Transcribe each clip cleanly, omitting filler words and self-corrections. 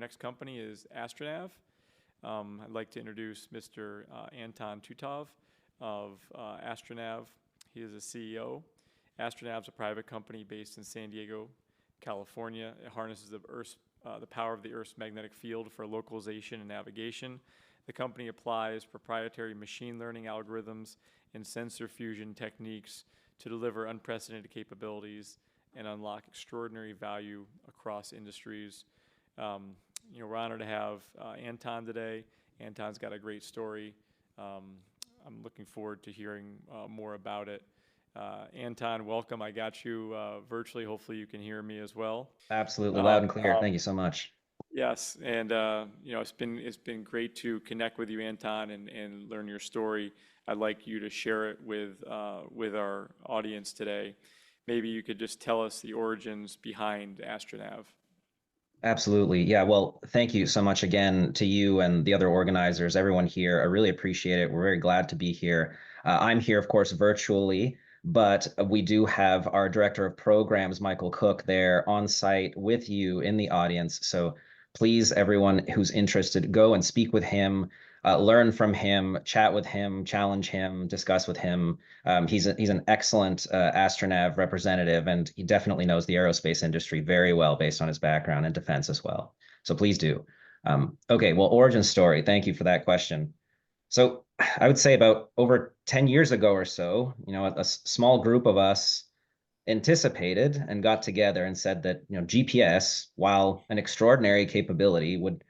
next company is AstraNav. I'd like to introduce Mr. Anton Toutov of AstraNav. He is a CEO. AstraNav is a private company based in San Diego, California. It harnesses the power of the Earth's magnetic field for localization and navigation. The company applies proprietary machine learning algorithms and sensor fusion techniques to deliver unprecedented capabilities and unlock extraordinary value across industries. We're honored to have Anton today. Anton's got a great story. I'm looking forward to hearing more about it. Anton, welcome. I got you virtually. Hopefully you can hear me as well. Absolutely, loud and clear. Thank you so much. Yes, and it's been great to connect with you, Anton, and learn your story. I'd like you to share it with our audience today. Maybe you could just tell us the origins behind AstraNav. Absolutely. Yeah, well, thank you so much again to you and the other organizers, everyone here. I really appreciate it. We're very glad to be here. I'm here, of course, virtually, but we do have our director of programs, Michael Cook, there on site with you in the audience. So please, everyone who's interested, go and speak with him, learn from him, chat with him, challenge him, discuss with him. He's an excellent AstraNav representative, and he definitely knows the aerospace industry very well based on his background in defense as well. So please do. Okay, well, origin story. Thank you for that question. So I would say about over 10 years ago or so, a small group of us anticipated and got together and said that GPS, while an extraordinary capability, would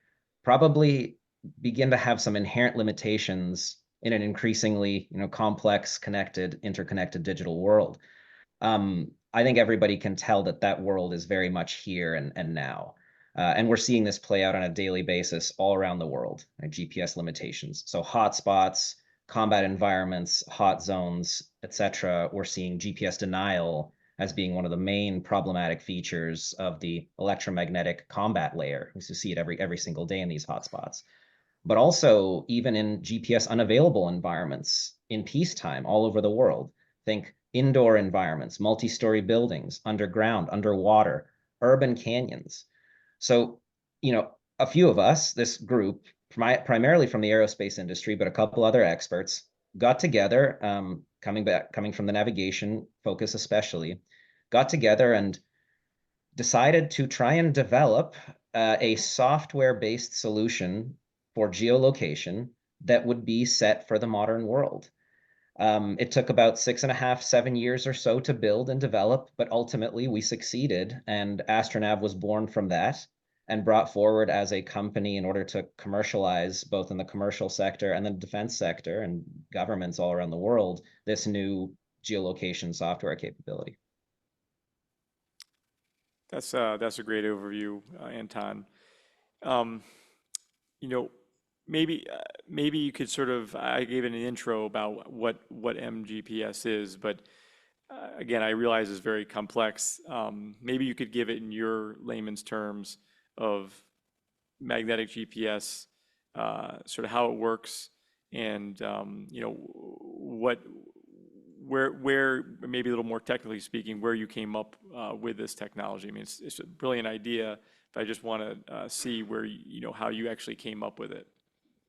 probably begin to have some inherent limitations in an increasingly complex, interconnected digital world. I think everybody can tell that that world is very much here and now. And we're seeing this play out on a daily basis all around the world, GPS limitations. So hotspots, combat environments, hot zones, etc. We're seeing GPS denial as being one of the main problematic features of the electromagnetic combat layer. We see it every single day in these hotspots. But also even in GPS unavailable environments in peacetime all over the world. Think indoor environments, multi-story buildings, underground, underwater, urban canyons. So, a few of us, this group, primarily from the aerospace industry, but a couple other experts, got together, coming from the navigation focus especially, got together and decided to try and develop a software-based solution for geolocation that would be set for the modern world. It took about 6.5, 7 years or so to build and develop, but ultimately we succeeded, and AstraNav was born from that and brought forward as a company in order to commercialize, both in the commercial sector and the defense sector and governments all around the world, this new geolocation software capability. That's a great overview, Anton. Maybe you could sort of, I gave it an intro about what MGPS is, but again, I realize it's very complex. Maybe you could give it in your layman's terms of magnetic GPS, sort of how it works, and where maybe a little more technically speaking, where you came up with this technology. I mean, it's a brilliant idea, but I just want to see where how you actually came up with it.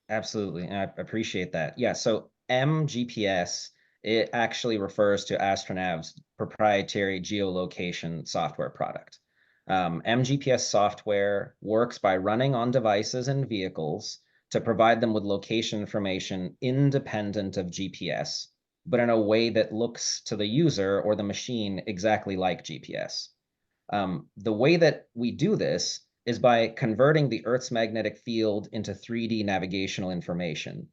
Absolutely, and I appreciate that. Yeah, so MGPS, it actually refers to AstraNav's proprietary geolocation software product. MGPS software works by running on devices and vehicles to provide them with location information independent of GPS, but in a way that looks to the user or the machine exactly like GPS. The way that we do this is by converting the Earth's magnetic field into 3D navigational information.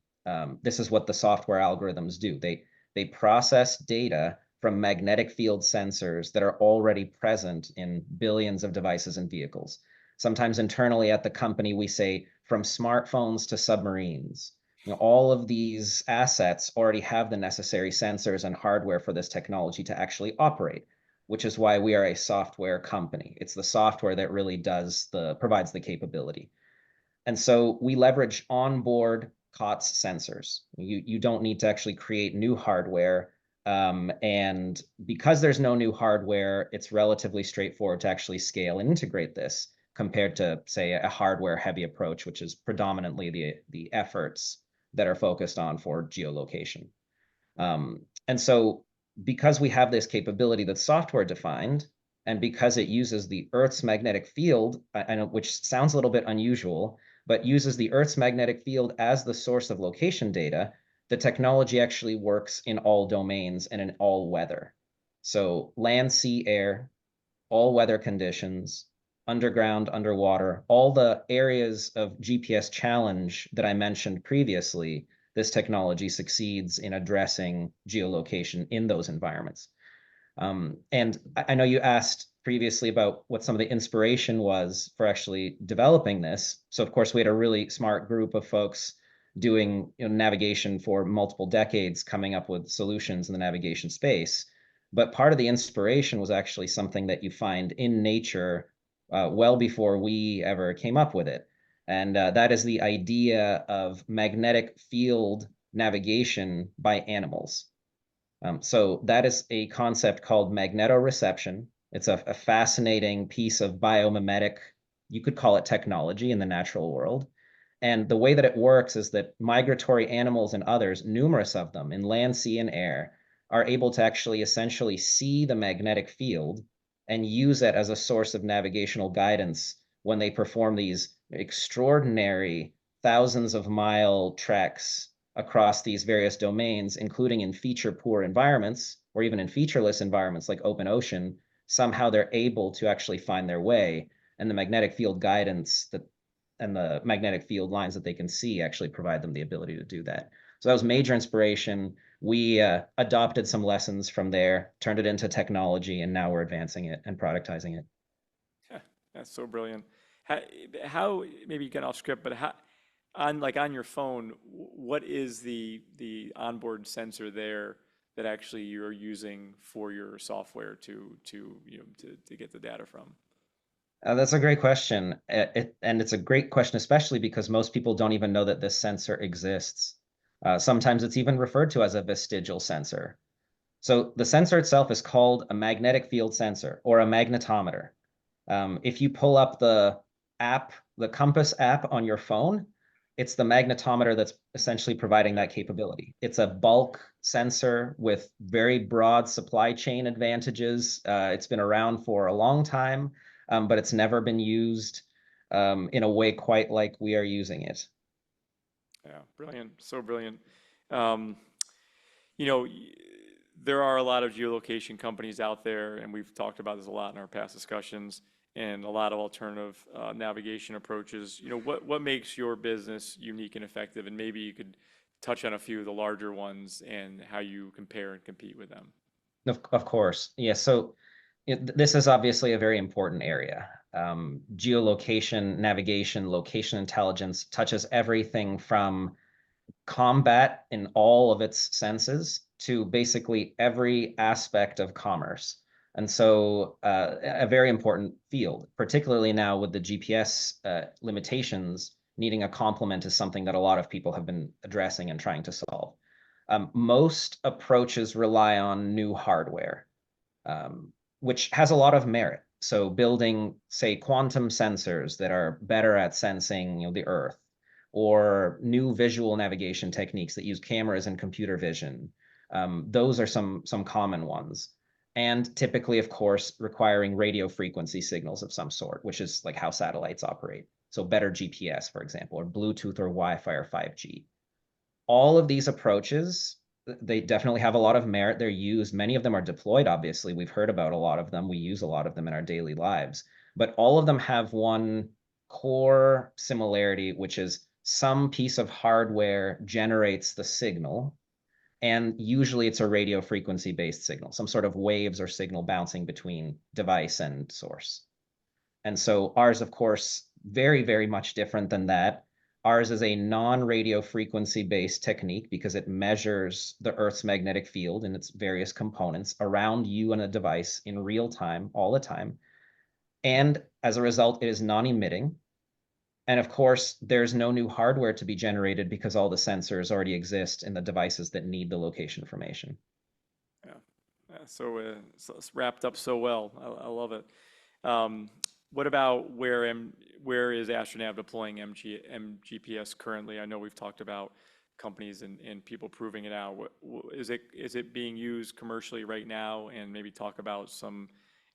This is what the software algorithms do. They process data from magnetic field sensors that are already present in billions of devices and vehicles. Sometimes internally at the company, we say from smartphones to submarines. All of these assets already have the necessary sensors and hardware for this technology to actually operate, which is why we are a software company. It's the software that really provides the capability. And so we leverage onboard COTS sensors. You don't need to actually create new hardware. And because there's no new hardware, it's relatively straightforward to actually scale and integrate this. compared to, say, a hardware heavy approach, which is predominantly the efforts that are focused on for geolocation. And so because we have this capability that's software defined, and because it uses the Earth's magnetic field, I know, which sounds a little bit unusual, but uses the Earth's magnetic field as the source of location data, the technology actually works in all domains and in all weather. So land, sea, air, all weather conditions, underground, underwater, all the areas of GPS challenge that I mentioned previously, this technology succeeds in addressing geolocation in those environments. And I know you asked previously about what some of the inspiration was for actually developing this. So of course, we had a really smart group of folks doing navigation for multiple decades, coming up with solutions in the navigation space. But part of the inspiration was actually something that you find in nature well before we ever came up with it. And that is the idea of magnetic field navigation by animals. So that is a concept called magnetoreception. It's a fascinating piece of biomimetic, you could call it technology in the natural world. And the way that it works is that migratory animals and others, numerous of them in land, sea, and air, are able to actually essentially see the magnetic field and use it as a source of navigational guidance when they perform these extraordinary thousands of mile treks across these various domains, including in feature poor environments or even in featureless environments like open ocean. Somehow they're able to actually find their way, and the magnetic field guidance that and the magnetic field lines that they can see actually provide them the ability to do that. So that was major inspiration. We adopted some lessons from there, turned it into technology, and now we're advancing it and productizing it. That's so brilliant. How maybe you can off script, but how on your phone, what is the onboard sensor there that actually you're using for your software to get the data from? That's a great question. And it's a great question, especially because most people don't even know that this sensor exists. Sometimes it's even referred to as a vestigial sensor. So the sensor itself is called a magnetic field sensor or a magnetometer. If you pull up the app, the Compass app on your phone, it's the magnetometer that's essentially providing that capability. It's a bulk sensor with very broad supply chain advantages. It's been around for a long time, but it's never been used in a way quite like we are using it. Yeah, brilliant. So brilliant. Um, you know, y- there are a lot of geolocation companies out there, and we've talked about this a lot in our past discussions, and a lot of alternative navigation approaches. What makes your business unique and effective? And maybe you could touch on a few of the larger ones and how you compare and compete with them. Of course. Yeah. So this is obviously a very important area. Geolocation, navigation, location intelligence touches everything from combat in all of its senses to basically every aspect of commerce. And so a very important field, particularly now with the GPS limitations, needing a complement is something that a lot of people have been addressing and trying to solve. Most approaches rely on new hardware, which has a lot of merit. So building, say, quantum sensors that are better at sensing, the Earth, or new visual navigation techniques that use cameras and computer vision. Those are some common ones. And typically, of course, requiring radio frequency signals of some sort, which is like how satellites operate. So better GPS, for example, or Bluetooth or Wi-Fi or 5G. All of these approaches, they definitely have a lot of merit. They're used. Many of them are deployed, obviously. We've heard about a lot of them. We use a lot of them in our daily lives. But all of them have one core similarity, which is some piece of hardware generates the signal. And usually it's a radio frequency based signal, some sort of waves or signal bouncing between device and source. And so ours, of course, very, very much different than that. Ours is a non-radio frequency based technique because it measures the Earth's magnetic field and its various components around you and a device in real time, all the time. And as a result, it is non-emitting. And of course, there's no new hardware to be generated because all the sensors already exist in the devices that need the location information. Yeah, yeah. So it's wrapped up so well. I love it. Um, what about where is AstraNav deploying MGPS currently? I know we've talked about companies and people proving it out. Is it being used commercially right now? And maybe talk about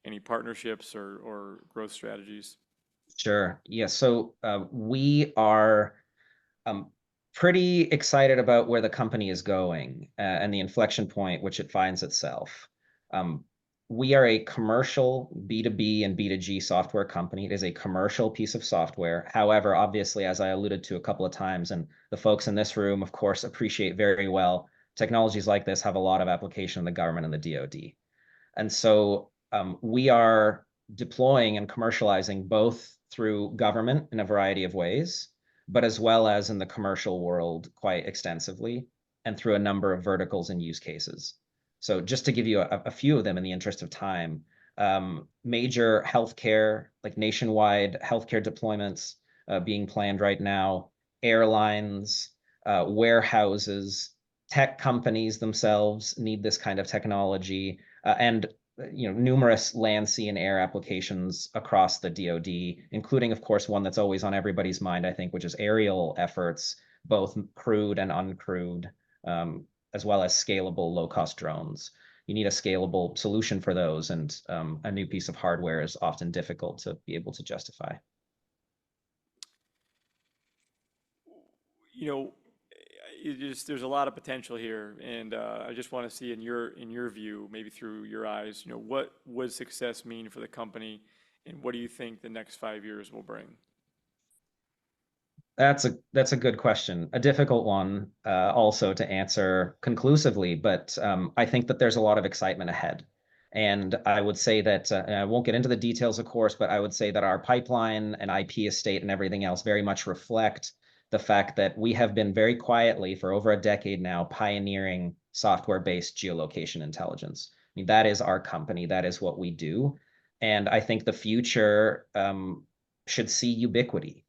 any partnerships or growth strategies. Sure. Yeah. So we are um, pretty excited about where the company is going and the inflection point which it finds itself. Um, we are a commercial B2B and B2G software company. It is a commercial piece of software. However, obviously, as I alluded to a couple of times, and the folks in this room, of course, appreciate very well, technologies like this have a lot of application in the government and the DoD. And so we are deploying and commercializing both through government in a variety of ways, but as well as in the commercial world quite extensively and through a number of verticals and use cases. So just to give you a few of them in the interest of time, major healthcare, like nationwide healthcare deployments being planned right now, airlines, warehouses, tech companies themselves need this kind of technology, and numerous land, sea, and air applications across the DoD, including, of course, one that's always on everybody's mind, I think, which is aerial efforts, both crewed and uncrewed, as well as scalable low-cost drones. You need a scalable solution for those, and a new piece of hardware is often difficult to be able to justify. You know, there's a lot of potential here, and I just want to see in your view, maybe through your eyes, what would success mean for the company, and what do you think the next 5 years will bring? That's a good question, a difficult one also to answer conclusively, but I think that there's a lot of excitement ahead. And I would say that, and I won't get into the details, of course, but I would say that our pipeline and IP estate and everything else very much reflect the fact that we have been very quietly for over a decade now pioneering software-based geolocation intelligence. I mean, that is our company, that is what we do. And I think the future should see ubiquity.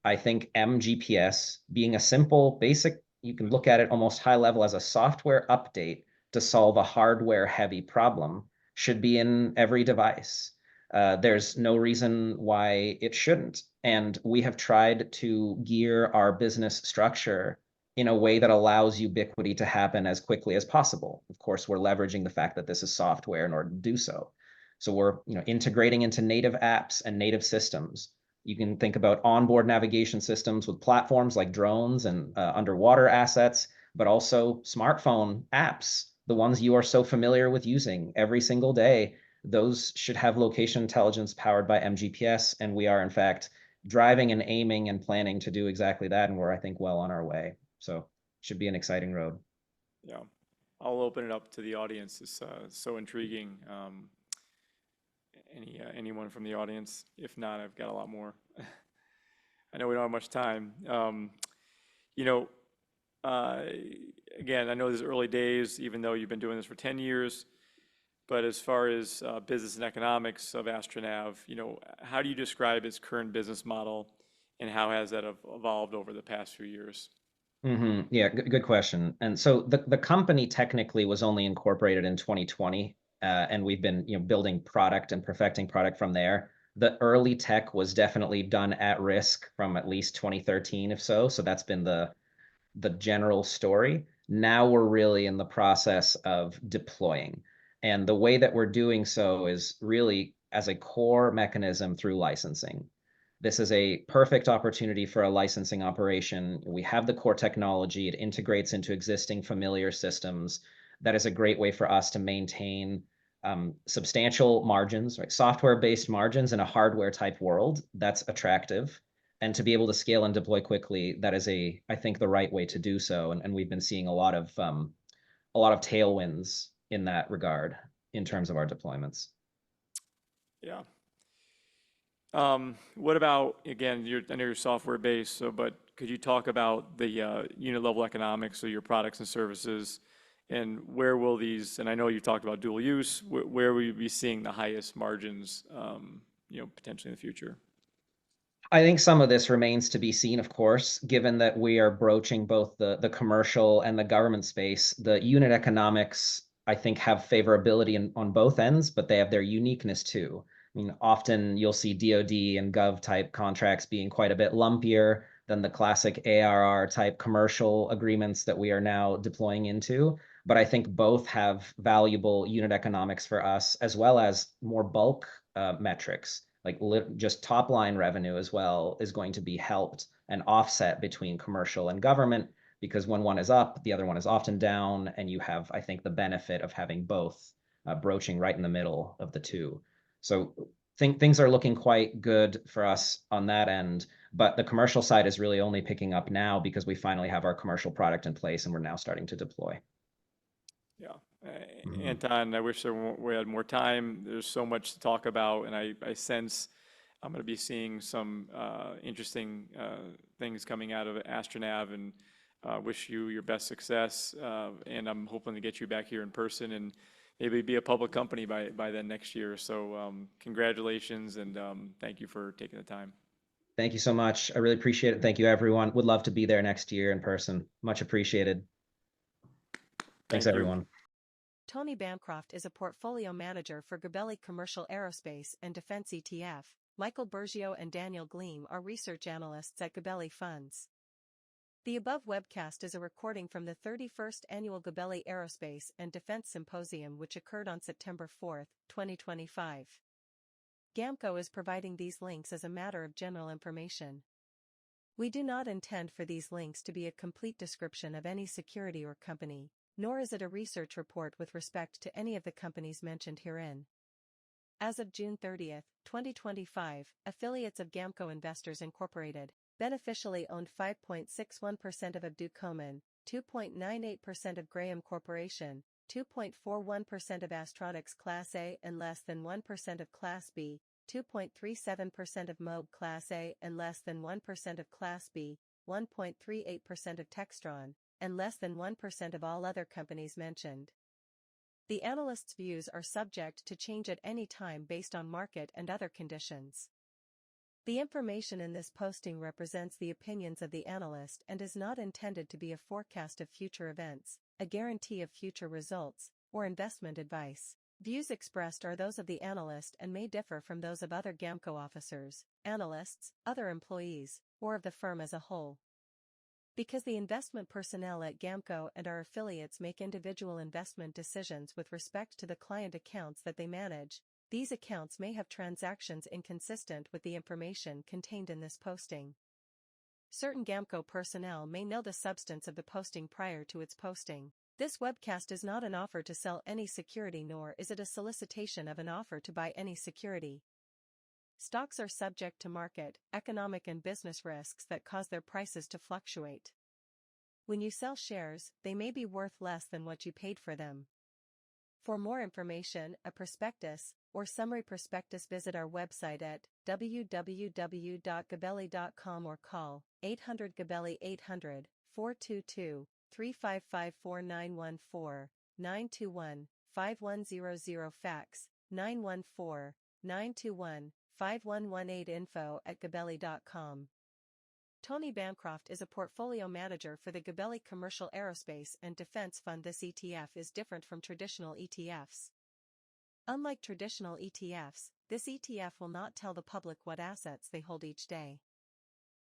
I think MGPS being a simple, basic, you can look at it almost high level as a software update to solve a hardware heavy problem should be in every device. There's no reason why it shouldn't. And we have tried to gear our business structure in a way that allows ubiquity to happen as quickly as possible. Of course, we're leveraging the fact that this is software in order to do so. So we're integrating into native apps and native systems. You can think about onboard navigation systems with platforms like drones and underwater assets, but also smartphone apps, the ones you are so familiar with using every single day. Those should have location intelligence powered by MGPS, and we are in fact driving and aiming and planning to do exactly that, and we're, I think, well on our way. So it should be an exciting road. Yeah, I'll open it up to the audience. It's so intriguing. Anyone from the audience? If not, I've got a lot more. I know we don't have much time. You know, uh, Again, I know this is early days, even though you've been doing this for 10 years. But as far as business and economics of AstraNav, how do you describe its current business model, and how has that evolved over the past few years? Yeah, good question. And so the company technically was only incorporated in 2020, and we've been building product and perfecting product from there. The early tech was definitely done at risk from at least 2013, if so. So that's been the general story. Now we're really in the process of deploying. And the way that we're doing so is really as a core mechanism through licensing. This is a perfect opportunity for a licensing operation. We have the core technology. It integrates into existing familiar systems. That is a great way for us to maintain substantial margins, right? Software-based margins in a hardware type world. That's attractive. And to be able to scale and deploy quickly, that is I think, the right way to do so. And we've been seeing a lot of tailwinds in that regard in terms of our deployments. Yeah. What about, again, I know you're software based, but could you talk about the unit level economics of your products and services, and where will these, and I know you talked about dual use, where will you be seeing the highest margins, potentially in the future? I think some of this remains to be seen, of course, given that we are broaching both the commercial and the government space. The unit economics, I think, have favorability on both ends, but they have their uniqueness too. I mean, often you'll see DoD and Gov type contracts being quite a bit lumpier than the classic ARR type commercial agreements that we are now deploying into. But I think both have valuable unit economics for us, as well as more bulk metrics, like just top line revenue as well is going to be helped and offset between commercial and government, because when one is up, the other one is often down, and you have, I think, the benefit of having both broaching right in the middle of the two. So think things are looking quite good for us on that end, but the commercial side is really only picking up now because we finally have our commercial product in place and we're now starting to deploy. Yeah. Anton, I wish we had more time. There's so much to talk about, and I sense I'm going to be seeing some interesting things coming out of AstraNav, and wish you your best success. And I'm hoping to get you back here in person and maybe be a public company by then next year. So congratulations, and thank you for taking the time. Thank you so much. I really appreciate it. Thank you, everyone. Would love to be there next year in person. Much appreciated. Thanks, Thank you. everyone. Tony Bancroft is a portfolio manager for Gabelli Commercial Aerospace and Defense ETF. Michael Bergio and Daniel Gleam are research analysts at Gabelli Funds. The above webcast is a recording from the 31st Annual Gabelli Aerospace and Defense Symposium, which occurred on September 4, 2025. GAMCO is providing these links as a matter of general information. We do not intend for these links to be a complete description of any security or company, nor is it a research report with respect to any of the companies mentioned herein. As of June 30, 2025, affiliates of GAMCO Investors Incorporated beneficially owned 5.61% of Abdu Koman, 2.98% of Graham Corporation, 2.41% of Astronics Class A and less than 1% of Class B, 2.37% of Moog Class A and less than 1% of Class B, 1.38% of Textron, and less than 1% of all other companies mentioned. The analysts' views are subject to change at any time based on market and other conditions. The information in this posting represents the opinions of the analyst and is not intended to be a forecast of future events, a guarantee of future results, or investment advice. Views expressed are those of the analyst and may differ from those of other GAMCO officers, analysts, other employees, or of the firm as a whole. Because the investment personnel at GAMCO and our affiliates make individual investment decisions with respect to the client accounts that they manage, these accounts may have transactions inconsistent with the information contained in this posting. Certain GAMCO personnel may know the substance of the posting prior to its posting. This webcast is not an offer to sell any security, nor is it a solicitation of an offer to buy any security. Stocks are subject to market, economic and business risks that cause their prices to fluctuate. When you sell shares, they may be worth less than what you paid for them. For more information, a prospectus, or summary prospectus, visit our website at www.gabelli.com or call 800 Gabelli 800 422 355 4914 921 5100 fax 914 921 5118 info@gabelli.com. Tony Bancroft is a portfolio manager for the Gabelli Commercial Aerospace and Defense Fund. This ETF is different from traditional ETFs. Unlike traditional ETFs, this ETF will not tell the public what assets they hold each day.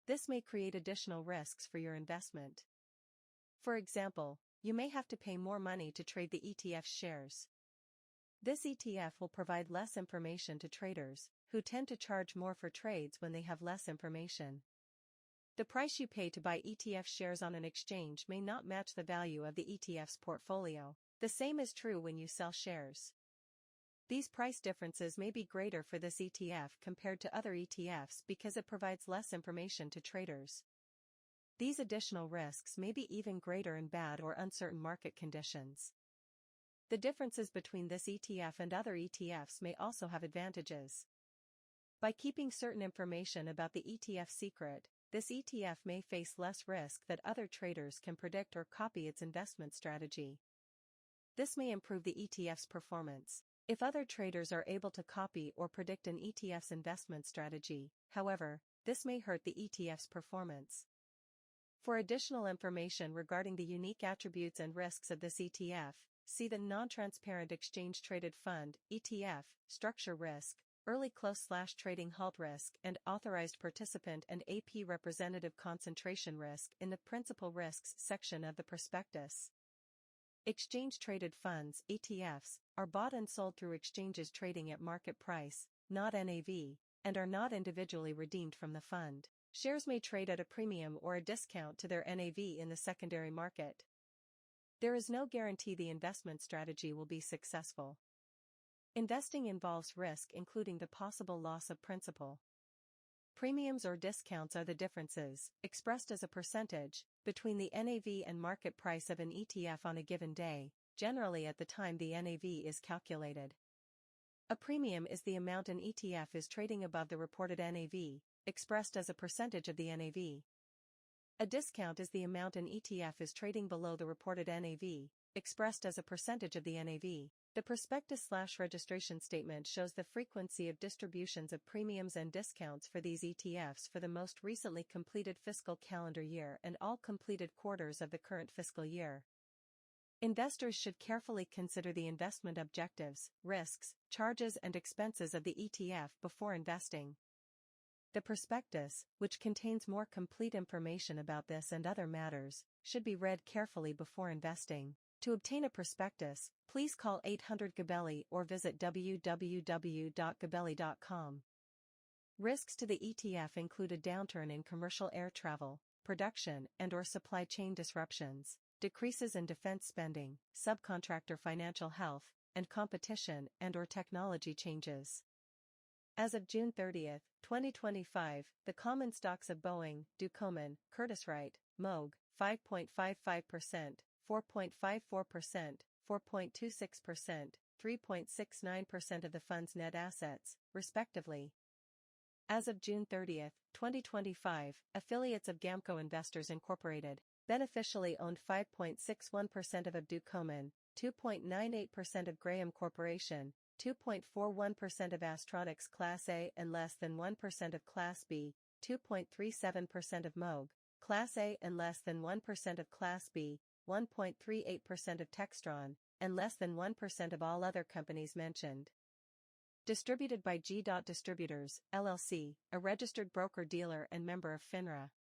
This may create additional risks for your investment. For example, you may have to pay more money to trade the ETF shares. This ETF will provide less information to traders, who tend to charge more for trades when they have less information. The price you pay to buy ETF shares on an exchange may not match the value of the ETF's portfolio. The same is true when you sell shares. These price differences may be greater for this ETF compared to other ETFs because it provides less information to traders. These additional risks may be even greater in bad or uncertain market conditions. The differences between this ETF and other ETFs may also have advantages. By keeping certain information about the ETF secret, this ETF may face less risk that other traders can predict or copy its investment strategy. This may improve the ETF's performance if other traders are able to copy or predict an ETF's investment strategy. However, this may hurt the ETF's performance. For additional information regarding the unique attributes and risks of this ETF, see the Non-Transparent Exchange Traded Fund (ETF) Structure Risk early close/trading halt risk and authorized participant and AP representative concentration risk in the principal risks section of the prospectus. Exchange-traded funds (ETFs) are bought and sold through exchanges trading at market price, not NAV, and are not individually redeemed from the fund. Shares may trade at a premium or a discount to their NAV in the secondary market. There is no guarantee the investment strategy will be successful. Investing involves risk, including the possible loss of principal. Premiums or discounts are the differences, expressed as a percentage, between the NAV and market price of an ETF on a given day, generally at the time the NAV is calculated. A premium is the amount an ETF is trading above the reported NAV, expressed as a percentage of the NAV. A discount is the amount an ETF is trading below the reported NAV, expressed as a percentage of the NAV. The prospectus/registration statement shows the frequency of distributions of premiums and discounts for these ETFs for the most recently completed fiscal calendar year and all completed quarters of the current fiscal year. Investors should carefully consider the investment objectives, risks, charges and expenses of the ETF before investing. The prospectus, which contains more complete information about this and other matters, should be read carefully before investing. To obtain a prospectus, please call 800 Gabelli or visit www.gabelli.com. Risks to the ETF include a downturn in commercial air travel, production and/or supply chain disruptions, decreases in defense spending, subcontractor financial health, and competition and/or technology changes. As of June 30, 2025, the common stocks of Boeing, Ducommun, Curtiss-Wright, Moog, 5.55%, 4.54%, 4.26%, 3.69% of the fund's net assets, respectively. As of June 30, 2025, affiliates of Gamco Investors Incorporated beneficially owned 5.61% of Ducommun, 2.98% of Graham Corporation, 2.41% of Astronics Class A and less than 1% of Class B, 2.37% of Moog, Class A and less than 1% of Class B, 1.38% of Textron, and less than 1% of all other companies mentioned. Distributed by G. Distributors, LLC, a registered broker-dealer and member of FINRA.